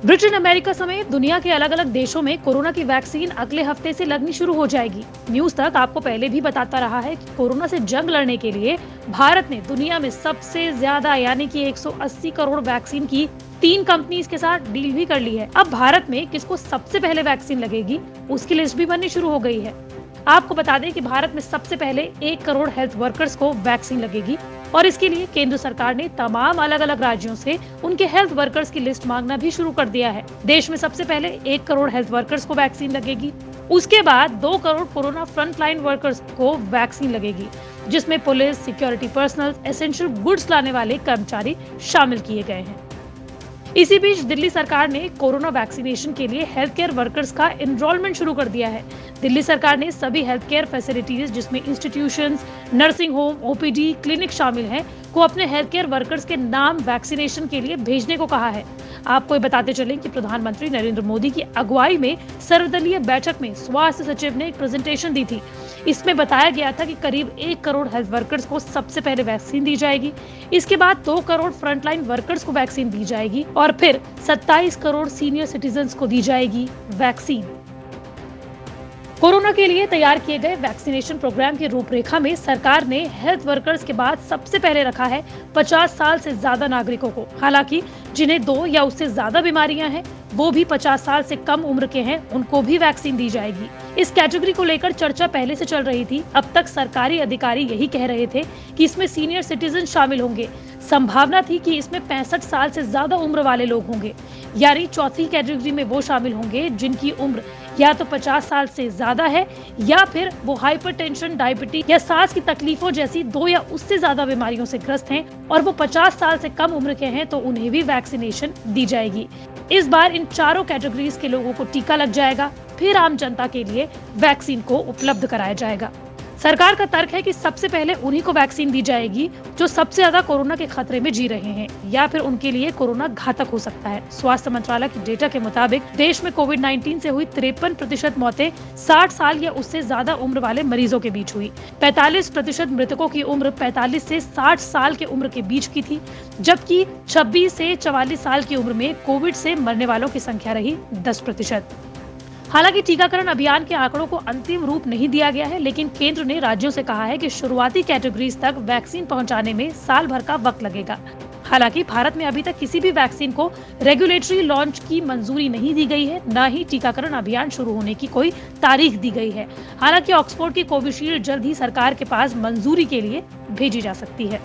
Britain, America समेत दुनिया के अलग अलग देशों में कोरोना की वैक्सीन अगले हफ्ते से लगनी शुरू हो जाएगी। न्यूज तक आपको पहले भी बताता रहा है कि कोरोना से जंग लड़ने के लिए भारत ने दुनिया में सबसे ज्यादा यानी कि 180 करोड़ वैक्सीन की 3 कंपनीज के साथ डील भी कर ली है। अब भारत में किसको सबसे पहले वैक्सीन लगेगी, उसकी लिस्ट भी बननी शुरू हो गई है। आपको बता दें कि भारत में सबसे पहले 1 करोड़ हेल्थ वर्कर्स को वैक्सीन लगेगी और इसके लिए केंद्र सरकार ने तमाम अलग अलग राज्यों से उनके हेल्थ वर्कर्स की लिस्ट मांगना भी शुरू कर दिया है। देश में सबसे पहले 1 करोड़ हेल्थ वर्कर्स को वैक्सीन लगेगी। उसके बाद 2 करोड़ कोरोना फ्रंटलाइन वर्कर्स को वैक्सीन लगेगी, जिसमें police, security personal, essential goods लाने वाले कर्मचारी शामिल किए गए हैं। इसी बीच दिल्ली सरकार ने कोरोना वैक्सीनेशन के लिए हेल्थ केयर वर्कर्स का एनरोलमेंट शुरू कर दिया है। दिल्ली सरकार ने सभी हेल्थ केयर फैसिलिटीज, जिसमें institutions, nursing home, OPD, clinic शामिल हैं, को अपने हेल्थ केयर वर्कर्स के नाम वैक्सीनेशन के लिए भेजने को कहा है। आपको ये बताते चलें कि प्रधानमंत्री नरेंद्र मोदी की अगुवाई में सर्वदलीय बैठक में स्वास्थ्य सचिव ने एक प्रेजेंटेशन दी थी। इसमें बताया गया था कि करीब 1 करोड़ हेल्थ वर्कर्स को सबसे पहले वैक्सीन दी जाएगी। इसके बाद 2 करोड़ फ्रंटलाइन वर्कर्स को वैक्सीन दी जाएगी और फिर 27 करोड़ सीनियर सिटीजन्स को दी जाएगी वैक्सीन। कोरोना के लिए तैयार किए गए वैक्सीनेशन प्रोग्राम की रूपरेखा में सरकार ने हेल्थ वर्कर्स के बाद सबसे पहले रखा है 50 साल से ज्यादा नागरिकों को। हालांकि जिन्हें 2 या उससे ज्यादा बीमारियां हैं, वो भी 50 साल से कम उम्र के हैं, उनको भी वैक्सीन दी जाएगी। इस कैटेगरी को लेकर चर्चा पहले से चल रही थी। अब तक सरकारी अधिकारी यही कह रहे थे कि इसमें सीनियर सिटीजन शामिल होंगे। संभावना थी कि इसमें 65 साल से ज्यादा उम्र वाले लोग होंगे, यानी चौथी कैटेगरी में वो शामिल होंगे जिनकी उम्र या तो 50 साल से ज्यादा है या फिर वो हाइपरटेंशन, डायबिटीज या सांस की तकलीफों जैसी 2 या उससे ज्यादा बीमारियों से ग्रस्त हैं और वो 50 साल से कम उम्र के हैं, तो उन्हें भी वैक्सीनेशन दी जाएगी। इस बार इन चारों कैटेगरीज के लोगों को टीका लग जाएगा, फिर आम जनता के लिए वैक्सीन को उपलब्ध कराया जाएगा। सरकार का तर्क है कि सबसे पहले उन्हीं को वैक्सीन दी जाएगी जो सबसे ज्यादा कोरोना के खतरे में जी रहे हैं या फिर उनके लिए कोरोना घातक हो सकता है। स्वास्थ्य मंत्रालय के डेटा के मुताबिक देश में कोविड-19 से हुई 53% मौतें 60 साल या उससे ज्यादा उम्र वाले मरीजों के बीच हुई। 45% मृतकों की उम्र 45 से 60 साल के उम्र के बीच की थी, जबकि 26 से 44 साल की उम्र में कोविड से मरने वालों की संख्या रही 10%। हालांकि टीकाकरण अभियान के आंकड़ों को अंतिम रूप नहीं दिया गया है, लेकिन केंद्र ने राज्यों से कहा है कि शुरुआती कैटेगरीज तक वैक्सीन पहुंचाने में साल भर का वक्त लगेगा। हालांकि भारत में अभी तक किसी भी वैक्सीन को रेगुलेटरी लॉन्च की मंजूरी नहीं दी गई है, न ही टीकाकरण अभियान शुरू होने की कोई तारीख दी गई है। हालांकि ऑक्सफोर्ड की कोविशील्ड जल्द ही सरकार के पास मंजूरी के लिए भेजी जा सकती है।